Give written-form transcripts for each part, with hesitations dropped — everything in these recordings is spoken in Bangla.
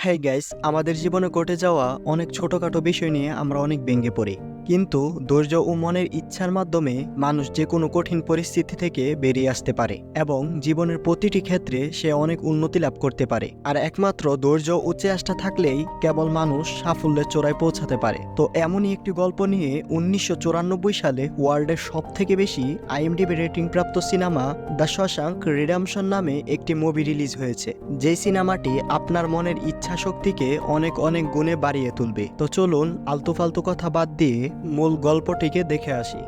হ্যাঁ গাইস, আমাদের জীবনে ঘটে যাওয়া অনেক ছোটখাটো বিষয় নিয়ে আমরা অনেক ভেঙে পড়ি, কিন্তু ধৈর্য ও মনের ইচ্ছার মাধ্যমে মানুষ যে কোনো কঠিন পরিস্থিতি থেকে বেরিয়ে আসতে পারে এবং জীবনের প্রতিটি ক্ষেত্রে সে অনেক উন্নতি লাভ করতে পারে। আর একমাত্র ধৈর্য ও চেষ্টা থাকলেই কেবল মানুষ সাফল্যের চূড়ায় পৌঁছাতে পারে। তো এমনই একটি গল্প নিয়ে 1994 সালে ওয়ার্ল্ডের সব থেকে বেশি আইএমডিবি রেটিং প্রাপ্ত সিনেমা দ্য শশাঙ্ক রিডেম্পশন নামে একটি মুভি রিলিজ হয়েছে, যে সিনেমাটি আপনার মনের ইচ্ছা শক্তিকে অনেক অনেক গুণে বাড়িয়ে তুলবে। তো চলুন আলতু ফালতু কথা বাদ দিয়ে মূল গল্পটিকে দেখে আসি।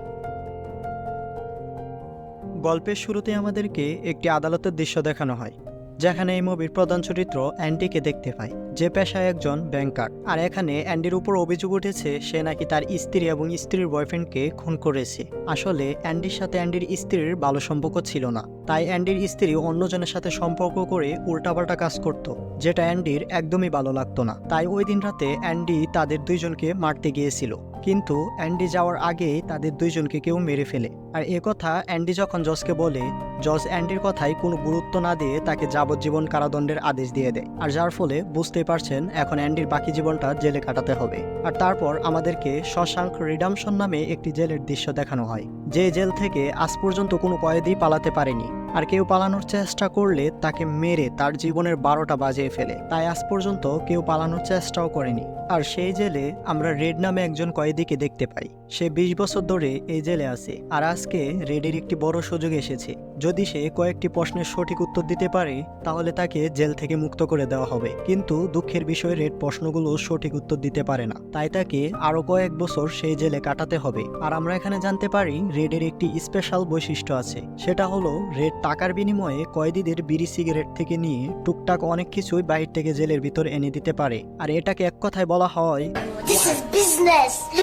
গল্পের শুরুতে আমাদেরকে একটি আদালতের দৃশ্য দেখানো হয়, যেখানে এই মুভির প্রধান চরিত্র অ্যান্ডিকে দেখতে পায়, যে পেশায় একজন ব্যাংকার। আর এখানে অ্যান্ডির উপর অভিযোগ উঠেছে সে নাকি তার স্ত্রী এবং স্ত্রীর বয়ফ্রেন্ডকে খুন করেছে। আসলে অ্যান্ডির সাথে অ্যান্ডির স্ত্রীর ভালো সম্পর্ক ছিল না, তাই অ্যান্ডির স্ত্রী অন্যজনের সাথে সম্পর্ক করে উল্টাপাল্টা কাজ করত, যেটা অ্যান্ডির একদমই ভালো লাগতো না। তাই ওই দিন রাতে অ্যান্ডি তাদের দুইজনকে মারতে গিয়েছিল, কিন্তু অ্যান্ডি যাওয়ার আগে তাদের দুইজনকে কেউ মেরে ফেলে। আর এ কথা অ্যান্ডি যখন জজকে বলে, জজ অ্যান্ডির কথায় কোনো গুরুত্ব না দিয়ে তাকে যাবজ্জীবন কারাদণ্ডের আদেশ দিয়ে দেয়। আর যার ফলে বুঝতে পারছেন এখন অ্যান্ডির বাকি জীবনটা জেলে কাটাতে হবে। আর তারপর আমাদেরকে শশাঙ্ক রিডেম্পশন নামে একটি জেলের দৃশ্য দেখানো হয়, যে জেল থেকে আজ পর্যন্ত কোনো কয়েদি পালাতে পারেনি। আর কেউ পালানোর চেষ্টা করলে তাকে মেরে তার জীবনের 12টা বাজিয়ে ফেলে, তাই আজ পর্যন্ত কেউ পালানোর চেষ্টাও করেনি। আর সেই জেলে আমরা রেড নামে একজন কয়েদিকে দেখতে পাই। সে 20 বছর ধরে এই জেলে আছে, আর আজকে রেডের একটি বড় সুযোগ এসেছে। যদি সে কয়েকটি প্রশ্নের সঠিক উত্তর দিতে পারে তাহলে তাকে জেল থেকে মুক্ত করে দেওয়া হবে। কিন্তু দুঃখের বিষয়, রেড প্রশ্নগুলো সঠিক উত্তর দিতে পারে না, তাই তাকে আরো কয়েক বছর সেই জেলে কাটাতে হবে। আর আমরা এখানে জানতে পারি রেডের একটি স্পেশাল বৈশিষ্ট্য আছে, সেটা হলো রেড টাকার বিনিময়ে কয়েদিদের বিড়ি সিগারেট থেকে নিয়ে টুকটাক অনেক কিছুই বাহির থেকে জেলের ভিতর এনে দিতে পারে। আর এটাকে এক কথায় বলা হয়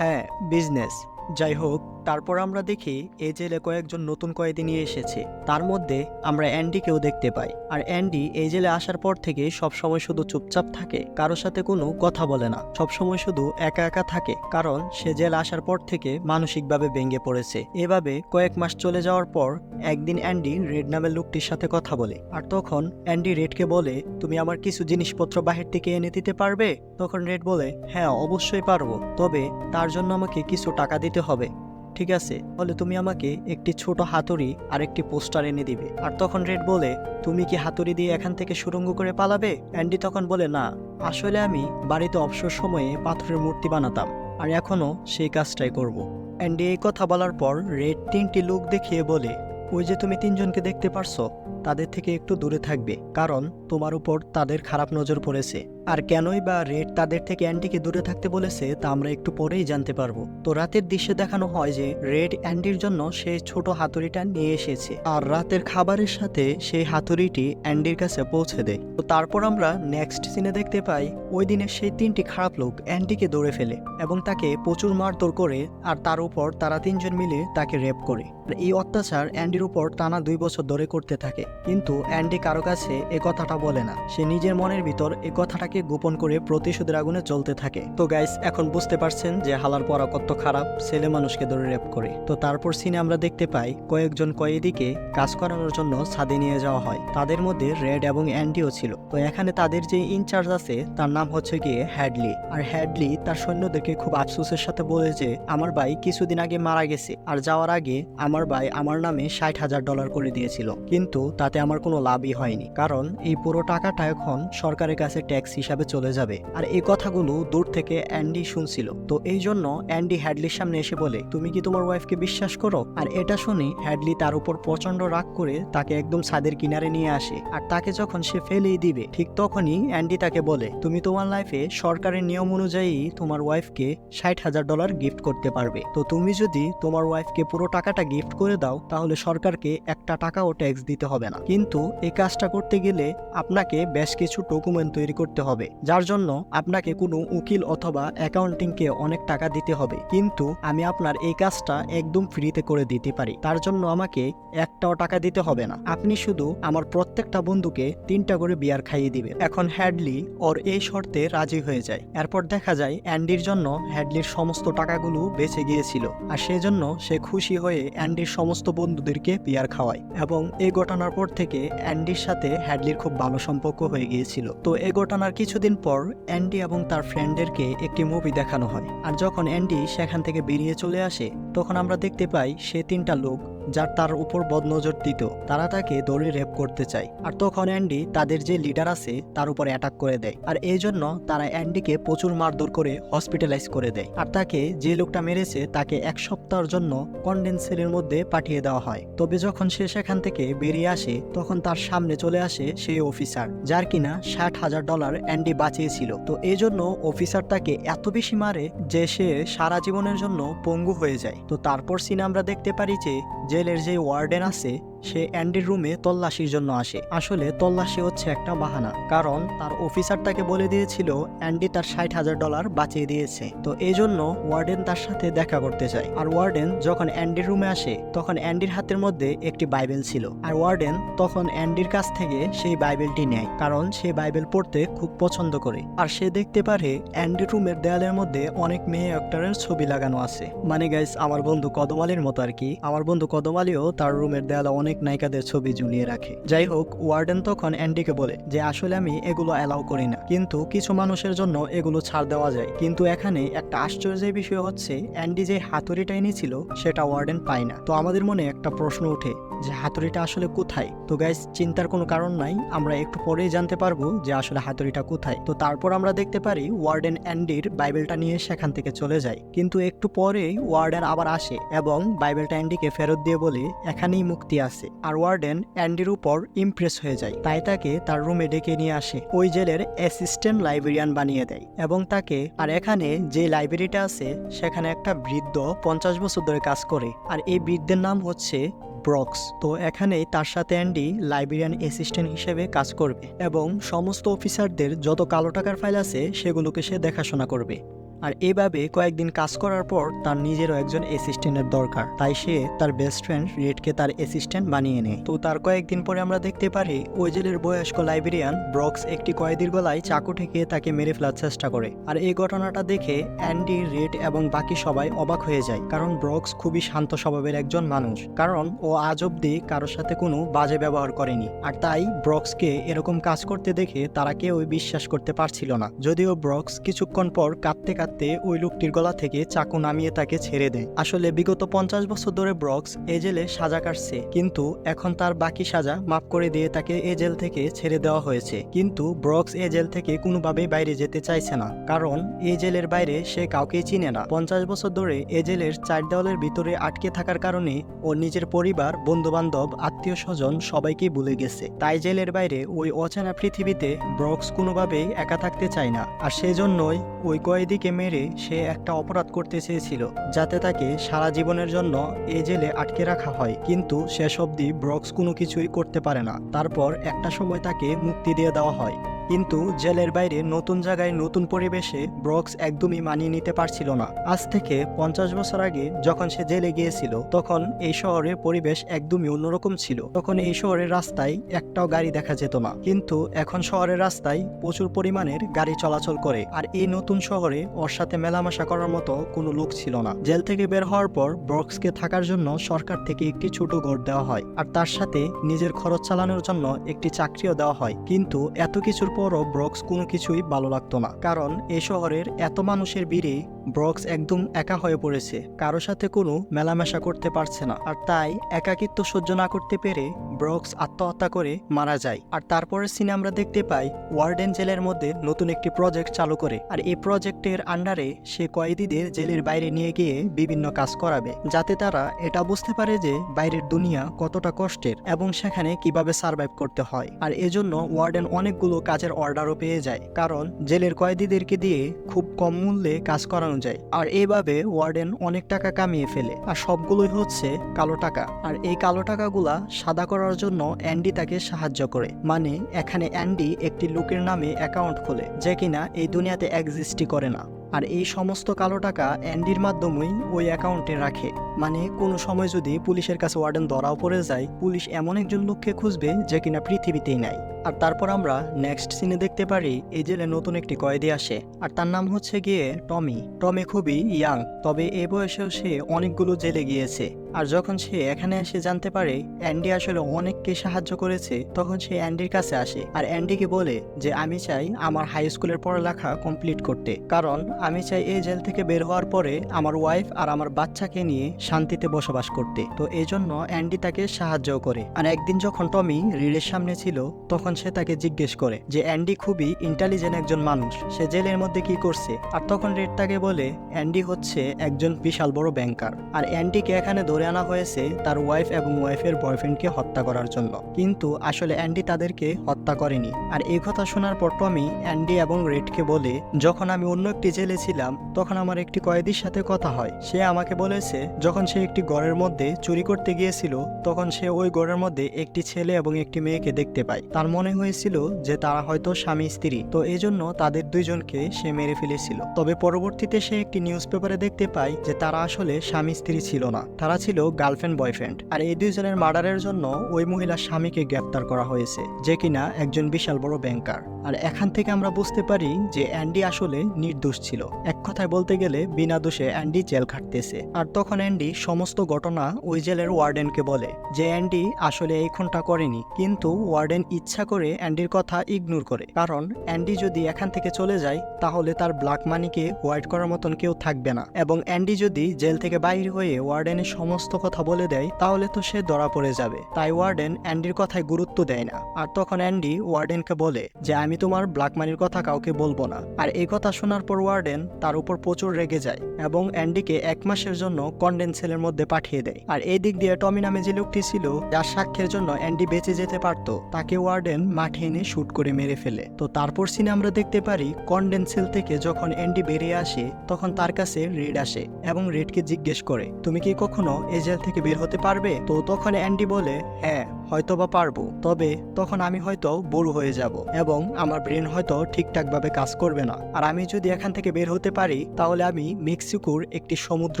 হ্যাঁ, বিজনেস। যাই হোক, তারপর আমরা দেখি এই জেলে কয়েকজন নতুন কয়েদি নিয়ে এসেছে। তার মধ্যে আমরা অ্যান্ডিকেও দেখতে পাই। আর অ্যান্ডি এই জেলে আসার পর থেকে সবসময় শুধু চুপচাপ থাকে, কারোর সাথে কোনো কথা বলে না, সবসময় শুধু একা একা থাকে, কারণ সে জেলে আসার পর থেকে মানসিকভাবে ভেঙে পড়েছে। এভাবে কয়েক মাস চলে যাওয়ার পর একদিন অ্যান্ডি রেড নামের লোকটির সাথে কথা বলে। আর তখন অ্যান্ডি রেডকে বলে, তুমি আমার কিছু জিনিসপত্র বাহির থেকে এনে দিতে পারবে? তখন রেড বলে, হ্যাঁ অবশ্যই পারবো, তবে তার জন্য আমাকে কিছু টাকা দিতে হবে। ঠিক আছে, বলে তুমি আমাকে একটি ছোট হাতুড়ি আর একটি পোস্টার এনে দিবে। আর তখন রেড বলে, তুমি কি হাতুড়ি দিয়ে এখান থেকে সুড়ঙ্গ করে পালাবে? অ্যান্ডি তখন বলে, না, আসলে আমি বাড়িতে অবসর সময়ে পাথরের মূর্তি বানাতাম, আর এখনো সেই কাজটাই করব। অ্যান্ডি এই কথা বলার পর রেড 3টি লোক দেখিয়ে বলে, ওই যে তুমি 3জনকে দেখতে পারছো, তাদের থেকে একটু দূরে থাকবে, কারণ তোমার উপর তাদের খারাপ নজর পড়েছে। আর কেনই বা রেড তাদের থেকে অ্যান্ডিকে দূরে থাকতে বলেছে তা আমরা একটু পরেই জানতে পারবো। তো রাতের দৃশ্যে দেখানো হয় যে রেড অ্যান্ডির জন্য সেই ছোট হাতুড়িটা নিয়ে এসেছে, আর রাতের খাবারের সাথে সেই হাতুড়িটি অ্যান্ডির কাছে পৌঁছে দেয়। তো তারপর আমরা নেক্সট সিনে দেখতে পাই ওই দিনের সেই 3টি খারাপ লোক অ্যান্ডিকে ধরে ফেলে এবং তাকে প্রচুর মারধর করে, আর তার উপর তারা 3জন মিলে তাকে রেপ করে। আর এই অত্যাচার অ্যান্ডির উপর টানা 2 বছর ধরে করতে থাকে, কিন্তু অ্যান্ডি কারো কাছে এ কথাটা বলে না। সে নিজের মনের ভিতর এ কথাটাকে গোপন করে প্রতিশোধের আগুনে চলতে থাকে। তো গাইস, এখন বুঝতে পারছেন যে হালার পরা কত খারাপ, ছেলে মানুষকে ধরে রেপ করে। তো তারপর সিনে আমরা দেখতে পাই কয়েকজন কয়েদিকে কাজ করানোর জন্য ছাদে নিয়ে যাওয়া হয়, তাদের মধ্যে রেড এবং অ্যান্ডিও ছিল। তো এখানে তাদের যে ইনচার্জ আছে তার নাম হচ্ছে গিয়ে হ্যাডলি। আর হ্যাডলি তার সৈন্যদেরকে খুব আফসোসের সাথে বলে যে আমার ভাই কিছুদিন আগে মারা গেছে, আর যাওয়ার আগে আমার ভাই আমার নামে $60,000 করে দিয়েছিল, কিন্তু তাতে আমার কোনো লাভই হয়নি, কারণ এই পুরো টাকাটা এখন সরকারের কাছে ট্যাক্স হিসাবে চলে যাবে। আর এই কথাগুলো দূর থেকে অ্যান্ডি শুনছিল। তো এই জন্য অ্যান্ডি হ্যাডলির সামনে এসে বলে, তুমি কি তোমার ওয়াইফকে বিশ্বাস করো? আর এটা শুনে হ্যাডলি তার উপর প্রচন্ড রাগ করে তাকে একদম ছাদের কিনারে নিয়ে আসে। আর তাকে যখন সে ফেলেই দিবে, ঠিক তখনই অ্যান্ডি তাকে বলে, তুমি তোমার লাইফে সরকারের নিয়ম অনুযায়ী তোমার ওয়াইফকে $60,000 গিফট করতে পারবে। তো তুমি যদি তোমার ওয়াইফকে পুরো টাকাটা গিফট করে দাও তাহলে সরকারকে একটা টাকাও ট্যাক্স দিতে হবে না, কিন্তু এই কাজটা করতে গেলে আপনাকে বেশ কিছু ডকুমেন্ট তৈরি করতে হবে, যার জন্য আপনাকে কোনো উকিল অথবা অ্যাকাউন্টিংকে অনেক টাকা দিতে হবে, কিন্তু আমি আপনার এই কাজটা একদম ফ্রিতে করে দিতে পারি, তার জন্য আমাকে একটাও টাকা দিতে হবে না, আপনি শুধু আমার প্রত্যেকটা বন্ধুকে 3টা করে বিয়ার খাইয়ে দিবেন। এখন হ্যাডলি ওর এই শর্তে রাজি হয়ে যায়। এরপর দেখা যায় অ্যান্ডির জন্য হ্যাডলির সমস্ত টাকাগুলো বেঁচে গিয়েছিল, আর সেজন্য সে খুশি হয়ে অ্যান্ডির সমস্ত বন্ধুদেরকে বিয়ার খাওয়ায়। এবং এই ঘটনার পর থেকে অ্যান্ডির সাথে হ্যাডলির খুব ভালো সম্পর্ক হয়ে গিয়েছিল। তো এই ঘটনার কিছুদিন পর অ্যান্ডি এবং তার ফ্রেন্ডদেরকে একটি মুভি দেখানো হয়। আর যখন অ্যান্ডি সেখান থেকে বেরিয়ে চলে আসে তখন আমরা দেখতে পাই সে 3টা লোক যার তার উপর বদনজর দিত তারা তাকে ধরে রেপ করতে চায়। আর তখন অ্যান্ডি তাদের যে লিডার আছে তার উপর অ্যাটাক করে দেয়। আর এই জন্য তারা অ্যান্ডিকে প্রচুর মারধর করে হসপিটালাইজ করে দেয়। আর তাকে যে লোকটা মেরেছে তাকে 1 সপ্তাহের জন্য কন্ডেন্সারের মধ্যে পাঠিয়ে দেওয়া হয়। তবে যখন সে সেখান থেকে বেরিয়ে আসে তখন তার সামনে চলে আসে সেই অফিসার যার কিনা $60,000 অ্যান্ডি বাঁচিয়েছিল। তো এই জন্য অফিসার তাকে এত বেশি মারে যে সে সারা জীবনের জন্য পঙ্গু হয়ে যায়। তো তারপর সিনে আমরা দেখতে পারি যে জেলের যে ওয়ার্ডেন আছে সে অ্যান্ডির রুমে তল্লাশির জন্য আসে। আসলে তল্লাশি হচ্ছে একটা বাহানা, কারণ তার অফিসার তাকে বলে দিয়েছিল অ্যান্ডি তার $60,000 বাঁচিয়ে দিয়েছে। তো এই জন্য ওয়ার্ডেন তার সাথে দেখা করতে চায়। আর ওয়ার্ডেন যখন অ্যান্ডির রুমে আসে তখন অ্যান্ডির হাতের মধ্যে একটি বাইবেল ছিল। আর ওয়ার্ডেন তখন অ্যান্ডির কাছ থেকে সেই বাইবেলটি নেয়, কারণ সে বাইবেল পড়তে খুব পছন্দ করে। আর সে দেখতে পারে অ্যান্ডির রুমের দেয়ালের মধ্যে অনেক মেয়ে অ্যাক্টরের ছবি লাগানো আছে। মানে গাইস, আমার বন্ধু কদম আলীর মতো আর কি। আমার বন্ধু কদম আলীও তার রুমের দেয়ালে অনেক নায়িকাদের ছবি ঝুলিয়ে রাখে। যাই হোক, ওয়ার্ডেন তখন অ্যান্ডিকে বলে যে আসলে আমি এগুলো অ্যালাউ করি না, কিন্তু কিছু মানুষের জন্য এগুলো ছাড় দেওয়া যায়। কিন্তু এখানে একটা আশ্চর্যের বিষয় হচ্ছে অ্যান্ডি যে হাতুড়িটা এনেছিল সেটা ওয়ার্ডেন পায় না। তো আমাদের মনে একটা প্রশ্ন ওঠে যে হাতুড়িটা আসলে কোথায়। তো গাইস, চিন্তার কোনো কারণ নাই, আমরা একটু পরেই জানতে পারবো যে আসলে হাতুড়িটা কোথায়। তো তারপর আমরা দেখতে পারি ওয়ার্ডেন অ্যান্ডির বাইবেলটা নিয়ে সেখান থেকে চলে যায়। কিন্তু একটু পরেই ওয়ার্ডেন আবার আসে এবং বাইবেলটা অ্যান্ডিকে ফেরত দিয়ে বলে এখানেই মুক্তি আছে। আর ওয়ার্ডেন অ্যান্ডির উপর ইমপ্রেস হয়ে যায়, তাই তাকে তার রুমে ডেকে নিয়ে আসে, ওই জেলের অ্যাসিস্ট্যান্ট লাইব্রেরিয়ান বানিয়ে দেয় এবং তাকে। আর এখানে যে লাইব্রেরিটা আছে সেখানে একটা বৃদ্ধ 50 বছর ধরে কাজ করে, আর এই বৃদ্ধের নাম হচ্ছে ব্রক্স। তো এখানেই তার সাথে অ্যান্ডি লাইব্রেরিয়ান অ্যাসিস্ট্যান্ট হিসেবে কাজ করবে এবং সমস্ত অফিসারদের যত কালো টাকার ফাইল আছে সেগুলোকে সে দেখাশোনা করবে। আর এভাবে কয়েকদিন কাজ করার পর তার নিজেরও একজন অ্যাসিস্ট্যান্টের দরকার, তাই সে তার বেস্ট ফ্রেন্ড রেডকে তার অ্যাসিস্ট্যান্ট বানিয়ে নেয়। তো তার কয়েকদিন পরে আমরা দেখতে পারি ওই জেলের বয়স্ক লাইব্রেরিয়ান ব্রক্স একটি কয়েদির গলায় চাকু ঠেকিয়ে তাকে মেরে ফেলার চেষ্টা করে। আর এই ঘটনাটা দেখে অ্যান্ডি, রেড এবং বাকি সবাই অবাক হয়ে যায়, কারণ ব্রক্স খুবই শান্ত স্বভাবের একজন মানুষ, কারণ ও আজ অব্দি কারোর সাথে কোনো বাজে ব্যবহার করেনি। আর তাই ব্রক্সকে এরকম কাজ করতে দেখে তারা কেউই বিশ্বাস করতে পারছিল না। যদিও ব্রক্স কিছুক্ষণ পর কাঁদতে কাঁদতে ওই লোকটির গলা থেকে চাকু নামিয়ে তাকে ছেড়ে দেয়। আসলে বিগত 50 বছর ধরে ব্রক্স এ জেলে সাজা কাটছে, কিন্তু এখন তার বাকি সাজা মাফ করে দিয়ে তাকে এ জেল থেকে ছেড়ে দেওয়া হয়েছে। কিন্তু ব্রক্স এ জেল থেকে কোনোভাবেই বাইরে যেতে চাইছে না, কারণ এই জেলের বাইরে সে কাউকেই চিনে না। 50 বছর ধরে এ জেলের 4 দেওয়ালের ভিতরে আটকে থাকার কারণে ও নিজের পরিবার, বন্ধু বান্ধব, আত্মীয় স্বজন সবাইকে ভুলে গেছে। তাই জেলের বাইরে ওই অচেনা পৃথিবীতে ব্রক্স কোনোভাবেই একা থাকতে চায় না। আর সেজন্যই ওই কয়েদিকে মেরে সে একটা অপরাধ করতে চেয়েছিল, যাতে তাকে সারা জীবনের জন্য এই জেলে আটকে রাখা হয়। কিন্তু শেষ অবধি ব্রক্স কোনো কিছুই করতে পারে না। তারপর একটা সময় তাকে মুক্তি দিয়ে দেওয়া হয়। কিন্তু জেলের বাইরে নতুন জায়গায় নতুন পরিবেশে ব্রক্স একদমই মানিয়ে নিতে পারছিল না। আজ থেকে 50 বছর আগে যখন সে জেলে গিয়েছিল তখন এই শহরের পরিবেশ একদমই অন্যরকম ছিল। তখন এই শহরের রাস্তায় একটাও গাড়ি দেখা যেত না, কিন্তু এখন শহরের রাস্তায় প্রচুর পরিমাণের গাড়ি চলাচল করে। আর এই নতুন শহরে ওর সাথে মেলামেশা করার মতো কোনো লোক ছিল না। জেল থেকে বের হওয়ার পর ব্রক্সকে থাকার জন্য সরকার থেকে একটি ছোট ঘর দেওয়া হয়, আর তার সাথে নিজের খরচ চালানোর জন্য একটি চাকরিও দেওয়া হয়। কিন্তু এত কিছুর পরও ব্রক্স কোনো কিছুই ভালো লাগতো না, কারণ এই শহরের এত মানুষের ভিড়ে ব্রক্স একদম একা হয়ে পড়েছে, কারো সাথে কোনো মেলামেশা করতে পারছে না। আর তাই একাকিত্ব সহ্য না করতে পেরে ব্রক্স আত্মহত্যা করে মারা যায়। আর তারপরের সিনে আমরা দেখতে পাই ওয়ার্ডেন জেলের মধ্যে নতুন একটি প্রজেক্ট চালু করে। আর এই প্রজেক্টের আন্ডারে সে কয়েদিদের জেলের বাইরে নিয়ে গিয়ে বিভিন্ন কাজ করাবে, যাতে তারা এটা বুঝতে পারে যে বাইরের দুনিয়া কতটা কষ্টের এবং সেখানে কিভাবে সার্ভাইভ করতে হয়। আর এজন্য ওয়ার্ডেন অনেকগুলো কাজের অর্ডারও পেয়ে যায়, কারণ জেলের কয়েদিদেরকে দিয়ে খুব কম মূল্যে কাজ করানো যায়। আর এইভাবে ওয়ার্ডেন অনেক টাকা কামিয়ে ফেলে, আর সবগুলোই হচ্ছে কালো টাকা। আর এই কালো টাকাগুলা সাদা করার জন্য অ্যান্ডি তাকে সাহায্য করে। মানে এখানে অ্যান্ডি একটি লোকের নামে অ্যাকাউন্ট খোলে যে কিনা এই দুনিয়াতে এক্সিস্টই করে না। আর এই সমস্ত কালো টাকা অ্যান্ডির মাধ্যমেই ওই অ্যাকাউন্টে রাখে। মানে কোনো সময় যদি পুলিশের কাছে ওয়ার্ডেন ধরাও পড়ে যায়, পুলিশ এমন একজন লোককে খুঁজবে যে কিনা পৃথিবীতেই নাই। আর তারপর আমরা নেক্সট সিনে দেখতে পারি এই জেলে নতুন একটি কয়েদি আসে, আর তার নাম হচ্ছে গিয়ে টমি। টমি খুবই ইয়াং, তবে এ বয়সেও সে অনেকগুলো জেলে গিয়েছে। আর যখন সে এখানে এসে জানতে পারে অ্যান্ডি আসলে অনেককে সাহায্য করেছে, তখন সে অ্যান্ডির কাছে আসে আর অ্যান্ডিকে বলে যে আমি চাই আমার হাই স্কুলের পড়ালেখা কমপ্লিট করতে, কারণ আমি চাই এই জেল থেকে বের হওয়ার পরে আমার ওয়াইফ আর আমার বাচ্চাকে নিয়ে শান্তিতে বসবাস করতে। তো এই জন্য অ্যান্ডি তাকে সাহায্য করে। আর একদিন যখন টমি রিডের সামনে ছিল, তখন সে তাকে জিজ্ঞেস করে যে অ্যান্ডি খুবই ইন্টেলিজেন্ট একজন মানুষ, সে জেলের মধ্যে কি করছে। আর তখন রেড তাকে বলে অ্যান্ডি হচ্ছে একজন বিশাল বড় ব্যাংকার, আর অ্যান্ডিকে এখানে ধরে আনা হয়েছে তার ওয়াইফ এবং ওয়াইফের বয়ফ্রেন্ডকে হত্যা করার জন্য, কিন্তু আসলে অ্যান্ডি তাদেরকে হত্যা করেনি। আর এই কথা শোনার পর টমি অ্যান্ডি এবং রেডকে বলে যখন আমি অন্য একটি জেলে ছিলাম, তখন আমার একটি কয়েদির সাথে কথা হয়। সে আমাকে বলেছে যখন সে একটি ঘরের মধ্যে চুরি করতে গিয়েছিল, তখন সে ওই ঘরের মধ্যে একটি ছেলে এবং একটি মেয়েকে দেখতে পায়। তার মনে হয়েছিল যে তারা হয়তো স্বামী স্ত্রী, তো এই জন্য তাদের দুইজনকে সে মেরে ফেলেছিল। তবে পরবর্তীতে সে একটি নিউজ পেপারে দেখতে পায় যে তারা আসলে স্বামী স্ত্রী ছিল না, তারা ছিল গার্লফ্রেন্ড বয়ফ্রেন্ড। আর এই দুইজনের মার্ডারের জন্য ওই মহিলার স্বামীকে গ্রেপ্তার করা হয়েছে, যে কিনা একজন বিশাল বড় ব্যাংকার। আর এখান থেকে আমরা বুঝতে পারি যে অ্যান্ডি আসলে নির্দোষ ছিল। এক কথায় বলতে গেলে বিনা দোষে অ্যান্ডি জেল খাটতেছে। আর তখন অ্যান্ডি সমস্ত ঘটনা ওই জেলের ওয়ার্ডেনকে বলে যে অ্যান্ডি আসলে এই খুনটা করেনি, কিন্তু ওয়ার্ডেন ইচ্ছা করে অ্যান্ডির কথা ইগনোর করে, কারণ অ্যান্ডি যদি এখান থেকে চলে যায় তাহলে তার ব্ল্যাক মানিকে হোয়াইট করার মতন কেউ থাকবে না, এবং অ্যান্ডি যদি জেল থেকে বাইরে হয়ে ওয়ার্ডেনের সমস্ত কথা বলে দেয় তাহলে তো সে ধরা পড়ে যাবে। তাই ওয়ার্ডেন অ্যান্ডির কথায় গুরুত্ব দেয় না। আর তখন অ্যান্ডি ওয়ার্ডেনকে বলে যে আমি তোমার ব্ল্যাক মানির কথা কাউকে বলবো না। আর এই কথা শোনার পর ওয়ার্ডেন তার উপর প্রচুর রেগে যায় এবং অ্যান্ডিকে 1 মাসের জন্য কন্ডেন্স সেলের মধ্যে পাঠিয়ে দেয়। আর এই দিক দিয়ে টমি নামে যে লোকটি ছিল যার সাক্ষ্যের জন্য অ্যান্ডি বেঁচে যেতে পারতো, তাকে ওয়ার্ডেন মাঠে এনে শুট করে মেরে ফেলে। তো তারপর সিনে আমরা দেখতে পারি কন্ডেন্স সেল থেকে যখন অ্যান্ডি বেরিয়ে আসে, তখন তার কাছে রেড আসে এবং রেডকে জিজ্ঞেস করে তুমি কি কখনো এই জেল থেকে বের হতে পারবে। তো তখন অ্যান্ডি বলে হ্যাঁ হয়তো বা পারবো, তবে তখন আমি হয়তো বুড়ো হয়ে যাব এবং আমার ব্রেন হয়তো ঠিকঠাক ভাবে কাজ করবে না। আর আমি যদি এখান থেকে বের হতে পারি তাহলে আমি মেক্সিকোর একটি সমুদ্র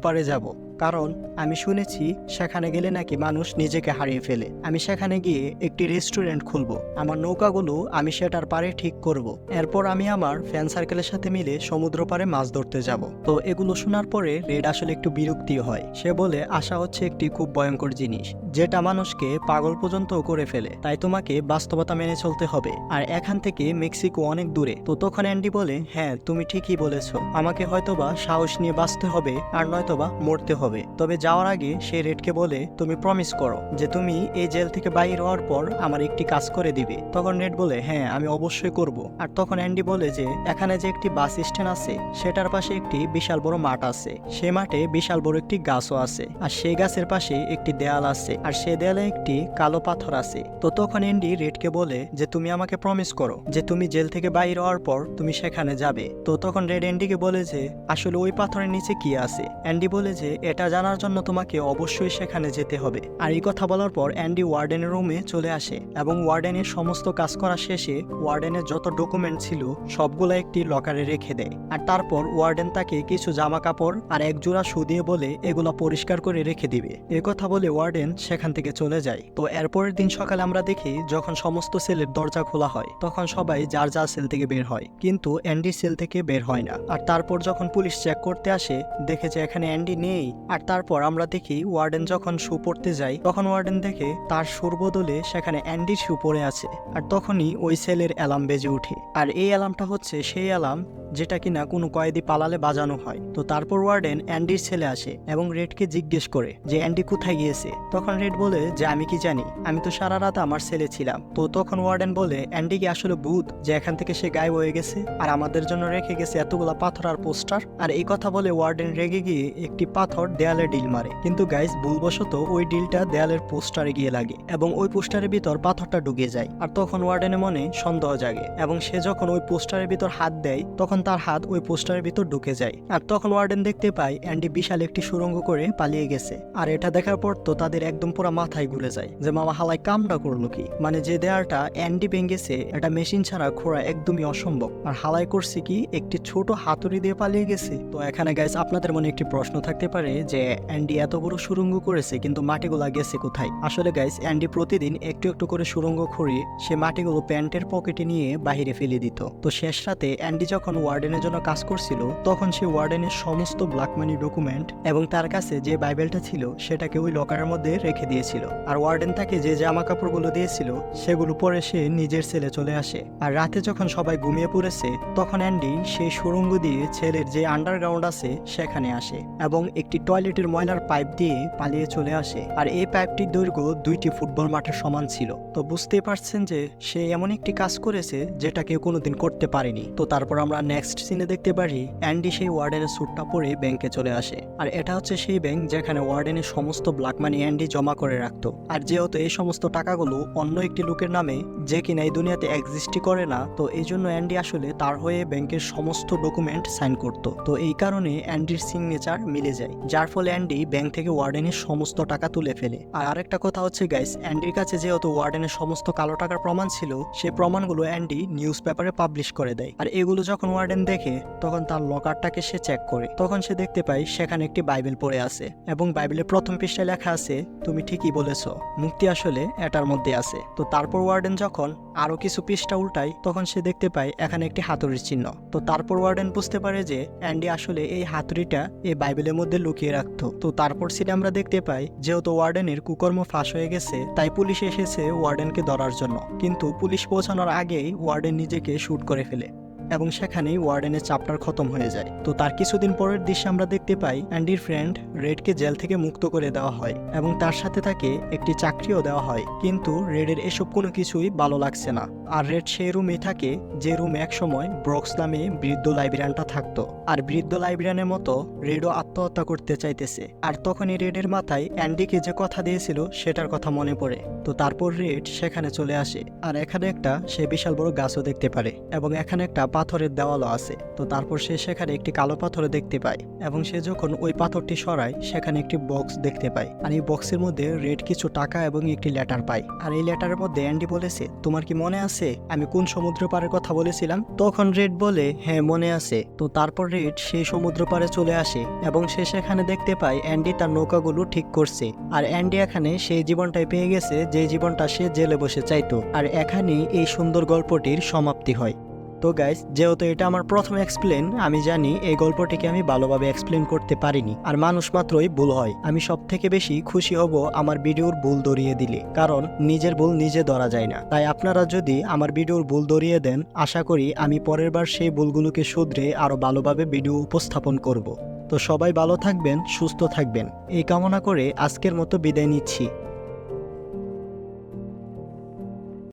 পাড়ে যাব, কারণ আমি শুনেছি সেখানে গেলে নাকি মানুষ নিজেকে হারিয়ে ফেলে। আমি সেখানে গিয়ে একটি রেস্টুরেন্ট খুলবো, আমার নৌকাগুলো আমি সেটার পাড়ে ঠিক করব। এরপর আমি আমার ফ্রেন্ড সার্কেলের সাথে মিলে সমুদ্র পাড়ে মাছ ধরতে যাব। তো এগুলো শোনার পরে রেড আসলে একটু বিরক্তি হয়। সে বলে আশা হচ্ছে একটি খুব ভয়ঙ্কর জিনিস, যেটা মানুষকে পাগল পর্যন্ত করে ফেলে, তাই তোমাকে বাস্তবতা মেনে চলতে হবে। আর এখান থেকে মেক্সিকো অনেক দূরে। তো তখন অ্যান্ডি বলে হ্যাঁ তুমি ঠিকই বলেছো, আমাকে হয়তোবা সাহস নিয়ে বাঁচতে হবে আর নয়তোবা মরতে হবে। তবে যাওয়ার আগে সে রেডকে বলে তুমি প্রমিস করো যে তুমি এই জেল থেকে বাইরে হওয়ার পর আমার একটি কাজ করে দিবে। তখন রেড বলে হ্যাঁ আমি অবশ্যই করব। আর তখন অ্যান্ডি বলে যে এখানে যে একটি বাস স্ট্যান্ড আছে সেটার পাশে একটি বিশাল বড় মাঠ আছে, সে মাঠে বিশাল বড় একটি গাছও আছে, আর সেই গাছের পাশে একটি দেয়াল আছে, আর সে দেয়ালে একটি কালো পাথর আছে। তো তখন অ্যান্ডি রেডকে বলে যে তুমি আমাকে প্রমিস করো যে তুমি জেল থেকে বাইরে হওয়ার পর তুমি সেখানে যাবে। তো তখন রেড অ্যান্ডিকে বলে যে আসলে ওই পাথরের নিচে কি আছে। অ্যান্ডি বলে যে এটা জানার জন্য তোমাকে অবশ্যই সেখানে যেতে হবে। আর এই কথা বলার পর অ্যান্ডি ওয়ার্ডেনের রুমে চলে আসে এবং ওয়ার্ডেনের সমস্ত কাজ করা শেষে ওয়ার্ডেনের যত ডকুমেন্ট ছিল সবগুলো একটি লকারে রেখে দেয়। আর তারপর ওয়ার্ডেন তাকে কিছু জামা কাপড় আর এক জোড়া শু দিয়ে বলে এগুলো পরিষ্কার করে রেখে দিবে। এ কথা বলে ওয়ার্ডেন সেখান থেকে চলে যায়। তো এরপরের দিন সকালে আমরা দেখি যখন সমস্ত সেলের দরজা খোলা হয় তখন সবাই যার যার সেল থেকে বের হয়, কিন্তু অ্যান্ডি সেল থেকে বের হয় না। আর তারপর যখন পুলিশ চেক করতে আসে দেখে যে এখানে অ্যান্ডি নেই। আর তারপর আমরা দেখি ওয়ার্ডেন যখন শু পড়তে যায় তখন ওয়ার্ডেন দেখে তার সুর বদলে সেখানে অ্যান্ডির শু পড়ে আছে। আর তখনই ওই সেলের অ্যালার্ম বেজে ওঠে। আর এই অ্যালার্মটা হচ্ছে সেই অ্যালার্ম যেটা কিনা কোনো কয়েদি পালালে বাজানো হয়। তো তারপর ওয়ার্ডেন অ্যান্ডির ছেলে আসে এবং রেডকে জিজ্ঞেস করে যে অ্যান্ডি কোথায় গিয়েছে। তখন রেড বলে যে আমি কি জানি, আমি তো সারা রাত আমার ছেলে ছিলাম। তো তখন ওয়ার্ডেন বলে অ্যান্ডি কি আসলে ভূত যে এখান থেকে সে গায়েব হয়ে গেছে আর আমাদের জন্য রেখে গেছে এতগুলা পাথর আর পোস্টার। আর এই কথা বলে ওয়ার্ডেন রেগে গিয়ে একটি পাথর দেয়ালে ডিল মারে, কিন্তু গাইস ভুলবশত ওই ডিলটা দেয়ালের পোস্টারে গিয়ে লাগে এবং ওই পোস্টারের ভিতর পাথরটা ঢুকে যায়। আর তখন ওয়ার্ডেনের মনে সন্দেহ জাগে এবং সে যখন ওই পোস্টারের ভিতর হাত দেয় তখন তার হাত ওই পোস্টারের ভিতর ঢুকে যায়। আর তখন ওয়ার্ডেন দেখতে পায় অ্যান্ডি বিশাল একটি সুড়ঙ্গ করে পালিয়ে গেছে। আর এটা দেখার পর তো তাদের একদম পুরো মাথায় ঘুরে যায় যে মামা হালাই কামটা করলো কি, মানে যে দেয়ালটা অ্যান্ডি ভেঙেছে এটা মেশিন ছাড়া খোঁড়া একদমই অসম্ভব, আর হালাই করছে কি একটি ছোট হাতুড়ি দিয়ে পালিয়ে গেছে। তো এখানে গাইস আপনাদের মনে একটি প্রশ্ন থাকতে পারে যে অ্যান্ডি এত বড় সুড়ঙ্গ করেছে কিন্তু মাটিগুলা গেছে কোথায়। আসলে গাইস অ্যান্ডি প্রতিদিন একটু একটু করে সুড়ঙ্গ খুঁড়িয়ে সে মাটিগুলো প্যান্টের পকেটে নিয়ে বাহিরে ফেলে দিত। তো শেষ রাতে অ্যান্ডি যখন ওয়ার্ডেনের জন্য কাজ করছিল তখন সে ওয়ার্ডেনের সমস্ত ব্ল্যাক মানি ডকুমেন্ট এবং তার কাছে যে বাইবেলটা ছিল সেটাকে ওই লকারের মধ্যে রেখে দিয়েছিল। আর ওয়ার্ডেন তাকে যে জামা কাপড়গুলো দিয়েছিল সেগুলো পরে সে নিজের সেলে চলে আসে। আর রাতে যখন সবাই ঘুমিয়ে পড়েছে তখন অ্যান্ডি সেই সুড়ঙ্গ দিয়ে ছেলের যে আন্ডারগ্রাউন্ড আছে সেখানে আসে এবং একটি টয়লেটের ময়লার পাইপ দিয়ে পালিয়ে চলে আসে। আর এই পাইপটির দৈর্ঘ্য 2টি ফুটবল মাঠের সমান ছিল। তো বুঝতেই পারছেন যে সে এমন একটি কাজ করেছে যেটা কেউ কোনোদিন করতে পারেনি। তো তারপর আমরা নেক্সট সিনে দেখতে পারি অ্যান্ডি সেই ওয়ার্ডেনের স্যুটটা পরে ব্যাংকে চলে আসে। আর এটা হচ্ছে সেই ব্যাংক যেখানে ওয়ার্ডেনের সমস্ত ব্ল্যাক মানি অ্যান্ডি জমা করে রাখতো। আর যেহেতু এই সমস্ত টাকাগুলো অন্য একটি লোকের নামে যে কিনা এই দুনিয়াতে এক্সিস্টই করে না, তো এই জন্য অ্যান্ডি আসলে তার হয়ে ব্যাংকের সমস্ত ডকুমেন্ট সাইন করত। তো এই কারণে অ্যান্ডির সিগনেচার মিলে যায়, যার ফলে অ্যান্ডি ব্যাংক থেকে ওয়ার্ডেনের সমস্ত টাকা তুলে ফেলে। আর আরেকটা কথা হচ্ছে গাইস, অ্যান্ডির কাছে যেহেতু ওয়ার্ডেনের সমস্ত কালো টাকার প্রমাণ ছিল সেই প্রমাণগুলো অ্যান্ডি নিউজ পেপারে পাবলিশ করে দেয়। আর এগুলো যখন ওয়ার্ডেন দেখে তখন তার লকারটাকে সে চেক করে, তখন সে দেখতে পায় সেখানে একটি বাইবেল পড়ে আছে এবং বাইবেলের প্রথম পৃষ্ঠায় লেখা আছে তুমি ঠিকই বলেছো, মুক্তি আসলে এটার মধ্যে আছে। তো তারপর ওয়ার্ডেন যখন আরো কিছু পৃষ্ঠা উল্টায় তখন সে দেখতে পায় এখানে একটি হাতুড়ির চিহ্ন। তো তারপর ওয়ার্ডেন বুঝতে পারে যে অ্যান্ডি আসলে এই হাতুড়িটা এই বাইবেলের মধ্যে লুকিয়ে রাখতো। তো তারপর সিনে আমরা দেখতে পাই যেহেতু ওয়ার্ডেনের কুকর্ম ফাঁস হয়ে গেছে তাই পুলিশ এসেছে ওয়ার্ডেনকে ধরার জন্য, কিন্তু পুলিশ পৌঁছানোর আগেই ওয়ার্ডেন নিজেকে শুট করে ফেলে এবং সেখানেই ওয়ার্ডেনের চ্যাপ্টার খতম হয়ে যায়। তো তার কিছুদিন পরের দৃশ্যে আমরা দেখতে পাই অ্যান্ডির ফ্রেন্ড রেডকে জেল থেকে মুক্ত করে দেওয়া হয় এবং তার সাথে তাকে একটি চাকরিও দেওয়া হয়, কিন্তু রেডের এসব কোনো কিছুই ভালো লাগছে না। আর রেড সেই রুমে থাকে যে রুমে একসময় ব্রক্স নামে বৃদ্ধ লাইব্রেরিয়ানটা থাকতো। আর বৃদ্ধ লাইব্রেরিয়ানের মতো রেডও আত্মহত্যা করতে চাইতেছে। আর তখনই রেডের মাথায় অ্যান্ডিকে যে কথা দিয়েছিল সেটার কথা মনে পড়ে। তো তারপর রেড সেখানে চলে আসে আর এখানে একটা সে বিশাল বড় গাছও দেখতে পারে এবং এখানে একটা পাথরের দেওয়ালও আছে। তো তারপর সে সেখানে একটি কালো পাথরও দেখতে পায় এবং সে যখন ওই পাথরটি সরায় সেখানে একটি বক্স দেখতে পায়। আর এই বক্সের মধ্যে রেড কিছু টাকা এবং একটি লেটার পায়। আর এই লেটারের মধ্যে অ্যান্ডি বলেছে তোমার কি মনে আছে আমি কোন সমুদ্র পাড়ের কথা বলেছিলাম? তখন রেড বলে হ্যাঁ মনে আছে। তো তারপর রেড সেই সমুদ্র পাড়ে চলে আসে এবং সে সেখানে দেখতে পায় অ্যান্ডি তার নৌকাগুলো ঠিক করছে। আর অ্যান্ডি এখানে সেই জীবনটাই পেয়ে গেছে যে জীবনটা সে জেলে বসে চাইতো। আর এখানেই এই সুন্দর গল্পটির সমাপ্তি হয়। তো গাইস, যেহেতু এটা আমার প্রথম এক্সপ্লেন, আমি জানি এই গল্পটিকে আমি ভালোভাবে এক্সপ্লেন করতে পারিনি আর মানুষ মাত্রই ভুল হয়। আমি সব থেকে বেশি খুশি হব আমার ভিডিওর ভুল ধরিয়ে দিলে, কারণ নিজের ভুল নিজে ধরা যায় না। তাই আপনারা যদি আমার ভিডিওর ভুল ধরিয়ে দেন আশা করি আমি পরের বার সেই ভুলগুলোকে শুধরে আরো ভালোভাবে ভিডিও উপস্থাপন করব। তো সবাই ভালো থাকবেন, সুস্থ থাকবেন এই কামনা করে আজকের মতো বিদায় নিচ্ছি।